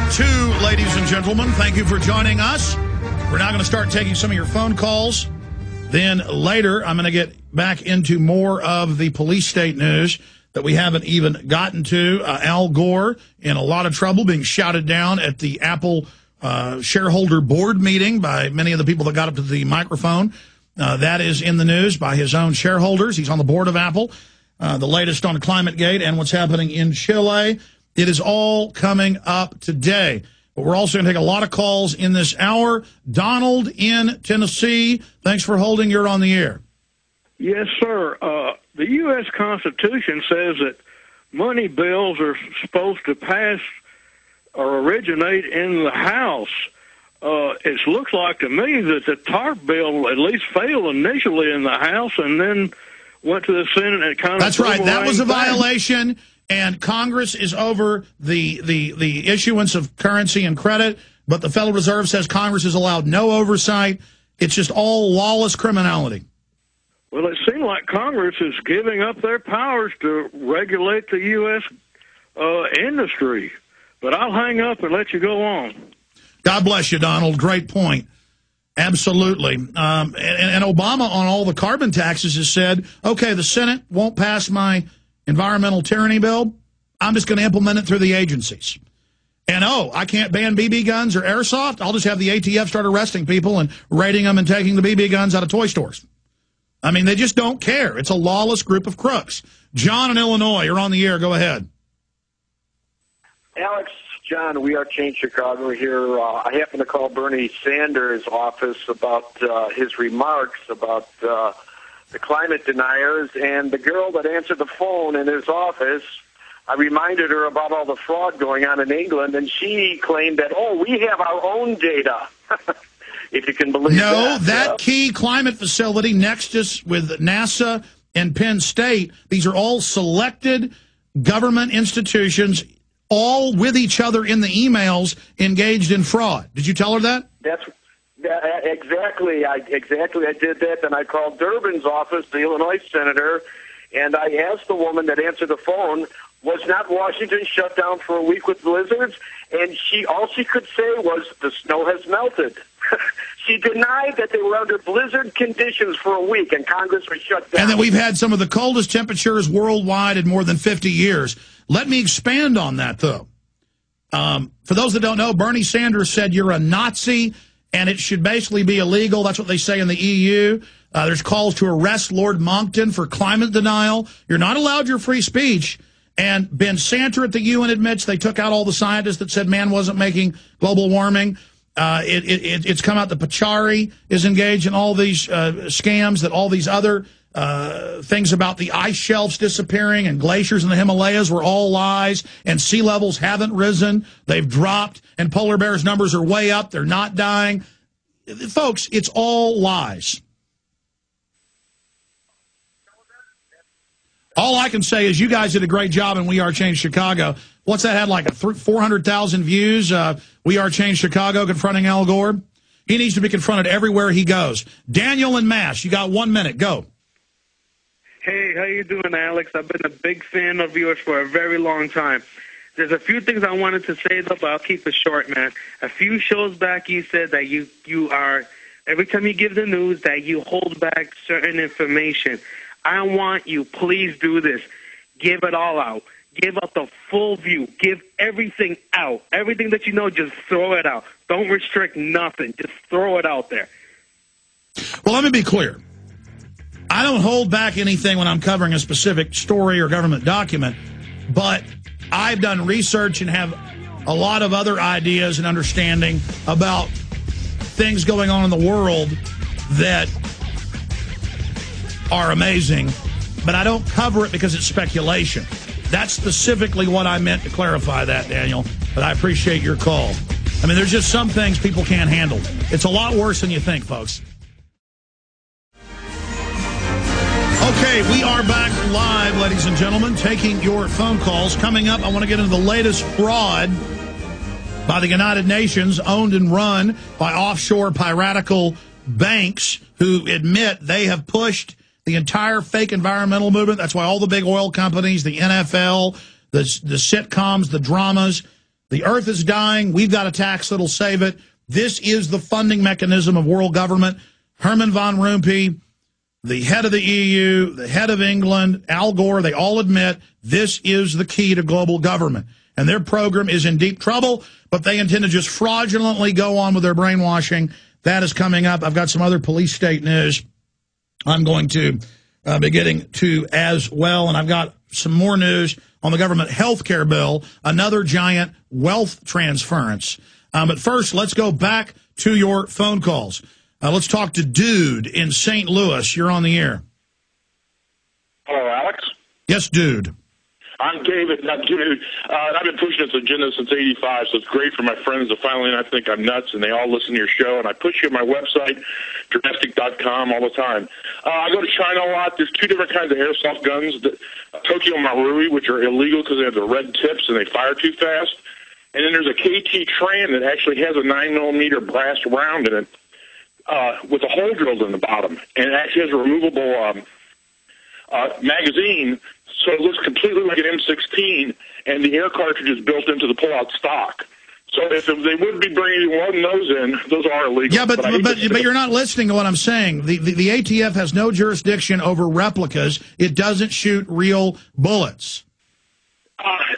Part 2, ladies and gentlemen. Thank you for joining us. We're now going to start taking some of your phone calls. Then later, I'm going to get back into more of the police state news that we haven't even gotten to. Al Gore in a lot of trouble, being shouted down at the Apple shareholder board meeting by many of the people that got up to the microphone. That is in the news by his own shareholders. He's on the board of Apple. The latest on ClimateGate and what's happening in Chile. It is all coming up today. But we're also going to take a lot of calls in this hour. Donald in Tennessee, thanks for holding. You're on the air. Yes, sir. The U.S. Constitution says that money bills are supposed to pass or originate in the House. It looks like to me that the TARP bill at least failed initially in the House and then went to the Senate and it kind of... That's right. That was a violation, and Congress is over the issuance of currency and credit, but the Federal Reserve says Congress is allowed no oversight. It's just all lawless criminality. Well, it seems like Congress is giving up their powers to regulate the U.S. Industry. But I'll hang up and let you go on. God bless you, Donald. Great point. Absolutely. And Obama on all the carbon taxes has said, okay, the Senate won't pass my environmental tyranny bill. I'm just going to implement it through the agencies. And, oh, I can't ban BB guns or airsoft. I'll just have the ATF start arresting people and raiding them and taking the BB guns out of toy stores. I mean, they just don't care. It's a lawless group of crooks. John in Illinois, you're on the air. Go ahead. Alex, John, We Are Change Chicago here. I happened to call Bernie Sanders' office about his remarks about the climate deniers, and the girl that answered the phone in his office, I reminded her about all the fraud going on in England, and she claimed that, oh, we have our own data, if you can believe that. No, that key climate facility next to us with NASA and Penn State, these are all selected government institutions, all with each other in the emails, engaged in fraud. Did you tell her that? Exactly. I did that. Then I called Durbin's office, the Illinois senator, and I asked the woman that answered the phone, was not Washington shut down for a week with blizzards? And all she could say was, the snow has melted. She denied that they were under blizzard conditions for a week, and Congress was shut down. And that we've had some of the coldest temperatures worldwide in more than 50 years. Let me expand on that, though. For those that don't know, Bernie Sanders said you're a Nazi, and it should basically be illegal. That's what they say in the EU. There's calls to arrest Lord Monckton for climate denial. You're not allowed your free speech. And Ben Santer at the UN admits they took out all the scientists that said man wasn't making global warming. It's come out that Pachari is engaged in all these scams, that all these other things about the ice shelves disappearing and glaciers in the Himalayas were all lies, and sea levels haven't risen. They've dropped, and polar bears' numbers are way up. They're not dying. Folks, it's all lies. All I can say is you guys did a great job in We Are Change Chicago. What's that had, like 400,000 views? We Are Change Chicago confronting Al Gore. He needs to be confronted everywhere he goes. Daniel and Mash, you got 1 minute. Go. Hey, how you doing, Alex? I've been a big fan of yours for a very long time. There's a few things I wanted to say, though, but I'll keep it short, man. A few shows back, you said that you are, every time you give the news, that you hold back certain information. I want you, please do this. Give it all out. Give out the full view. Give everything out. Everything that you know, just throw it out. Don't restrict nothing. Just throw it out there. Well, let me be clear. I don't hold back anything when I'm covering a specific story or government document, but I've done research and have a lot of other ideas and understanding about things going on in the world that are amazing, but I don't cover it because it's speculation. That's specifically what I meant to clarify that, Daniel, but I appreciate your call. I mean, there's just some things people can't handle. It's a lot worse than you think, folks. Okay, we are back live, ladies and gentlemen, taking your phone calls. Coming up, I want to get into the latest fraud by the United Nations, owned and run by offshore piratical banks who admit they have pushed the entire fake environmental movement. That's why all the big oil companies, the NFL, the sitcoms, the dramas, The earth is dying. We've got a tax that'll save it. This is the funding mechanism of world government. Herman von Rompuy, the head of the EU, the head of England, Al Gore, they all admit this is the key to global government. And their program is in deep trouble, but they intend to just fraudulently go on with their brainwashing. That is coming up. I've got some other police state news I'm going to be getting to as well. And I've got some more news on the government health care bill, another giant wealth transference. But first, let's go back to your phone calls. Let's talk to Dude in St. Louis. You're on the air. Hello, Alex? Yes, Dude. I'm David, not Dude. I've been pushing this agenda since '85, so it's great for my friends to finally not think I'm nuts, and they all listen to your show. And I push you on my website, drastic.com, all the time. I go to China a lot. There's two different kinds of airsoft guns, the Tokyo Marui, which are illegal because they have the red tips and they fire too fast. And then there's a KT Tran that actually has a 9mm brass round in it with a hole drilled in the bottom. And it actually has a removable magazine, so it looks completely like an M16, and the air cartridge is built into the pull-out stock. So if they would be bringing one of those in, those are illegal. Yeah, but you're not listening to what I'm saying. The ATF has no jurisdiction over replicas. It doesn't shoot real bullets.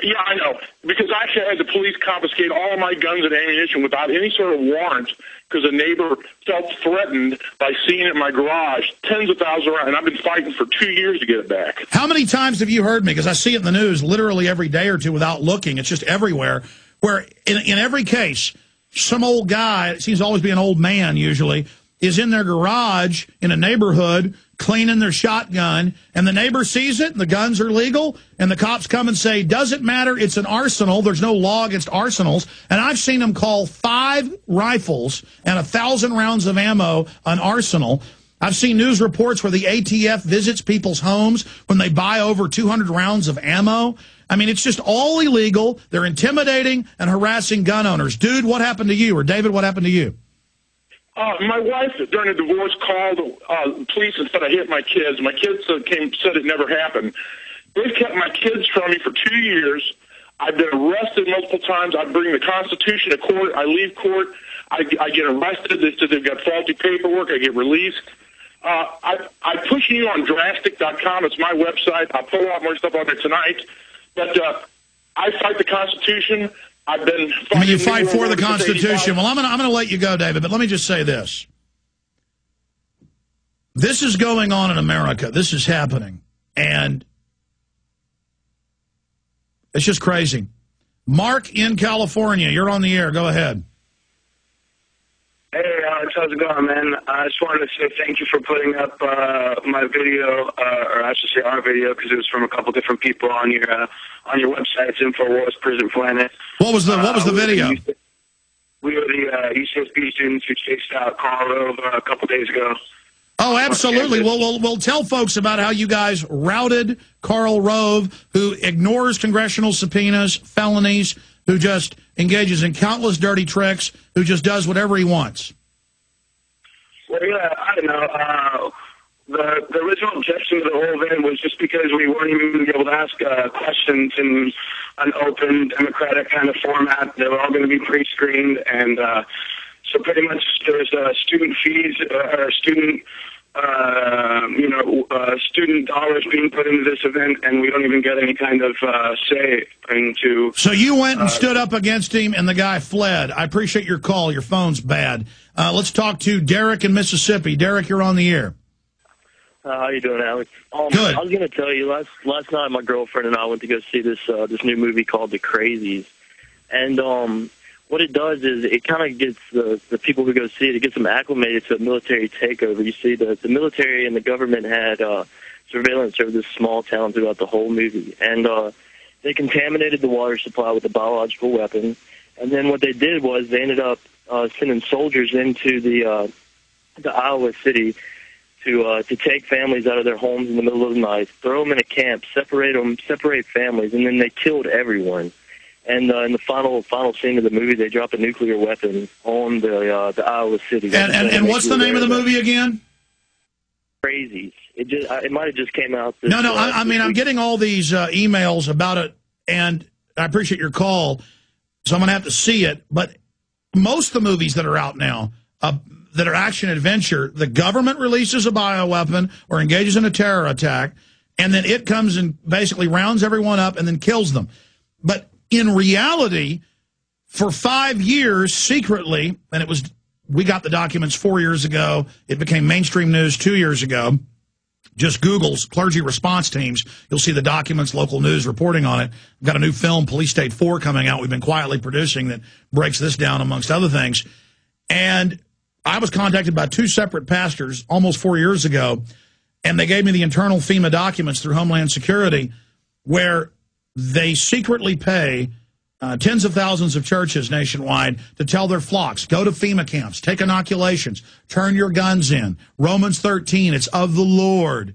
Yeah, I know. Because I actually had the police confiscate all of my guns and ammunition without any sort of warrant because a neighbor felt threatened by seeing it in my garage, tens of thousands around, and I've been fighting for 2 years to get it back. How many times have you heard me? Because I see it in the news literally every day or two without looking. It's just everywhere. Where in every case, some old guy, it seems to always be an old man usually, is in their garage in a neighborhood cleaning their shotgun, and the neighbor sees it, and the guns are legal, and the cops come and say, doesn't matter, it's an arsenal, there's no law against arsenals, and I've seen them call 5 rifles and 1,000 rounds of ammo an arsenal. I've seen news reports where the ATF visits people's homes when they buy over 200 rounds of ammo. I mean, it's just all illegal. They're intimidating and harassing gun owners. Dude, what happened to you? Or David, what happened to you? My wife, during a divorce, called the police and said I hit my kids. My kids said it never happened. They've kept my kids from me for 2 years. I've been arrested multiple times. I bring the Constitution to court. I leave court. I get arrested. They said they've got faulty paperwork. I get released. I'm pushing you on drastic.com. It's my website. I'll put a lot more stuff on there tonight. But I fight the Constitution. I've been fighting. I mean, you fight for the Constitution. Well, I'm gonna let you go, David, but let me just say this. This is going on in America. This is happening. And it's just crazy. Mark in California, you're on the air. Go ahead. Hey, Alex, how's it going, man? I just wanted to say thank you for putting up my video, or I should say our video, because it was from a couple different people on your website. It's InfoWars, Prison Planet. What was the video? We were the UCSB students who chased out Karl Rove a couple days ago. Oh, absolutely. We'll tell folks about how you guys routed Karl Rove, who ignores congressional subpoenas, felonies, who just engages in countless dirty tricks, who just does whatever he wants. Well, yeah, I don't know. The original objection to the whole thing was just because we weren't even going to be able to ask questions in an open, democratic kind of format. They were all going to be pre-screened, and so pretty much there's student fees or student student dollars being put into this event, and we don't even get any kind of say into... So you went and stood up against him, and the guy fled. I appreciate your call. Your phone's bad. Let's talk to Derek in Mississippi. Derek, you're on the air. How you doing, Alex? Good. I was going to tell you, last night my girlfriend and I went to go see this new movie called The Crazies. And what it does is it kind of gets the people who go see it gets them acclimated to a military takeover. You see, the military and the government had surveillance over this small town throughout the whole movie. And they contaminated the water supply with a biological weapon. And then what they did was they ended up sending soldiers into the Iowa city to take families out of their homes in the middle of the night, throw them in a camp, separate families, and then they killed everyone. And in the final scene of the movie, they drop a nuclear weapon on the Iowa city. And what's the name of the movie again? Crazies. It might have just came out. No. I mean, I'm getting all these emails about it, and I appreciate your call. So I'm going to have to see it. But most of the movies that are out now that are action-adventure, the government releases a bioweapon or engages in a terror attack, and then it comes and basically rounds everyone up and then kills them. But in reality, for 5 years, secretly, and we got the documents 4 years ago, it became mainstream news 2 years ago, just Google's clergy response teams, you'll see the documents, local news reporting on it. We've got a new film, Police State 4, coming out we've been quietly producing that breaks this down, amongst other things. And I was contacted by 2 separate pastors almost 4 years ago, and they gave me the internal FEMA documents through Homeland Security where they secretly pay tens of thousands of churches nationwide to tell their flocks, go to FEMA camps, take inoculations, turn your guns in. Romans 13, it's of the Lord.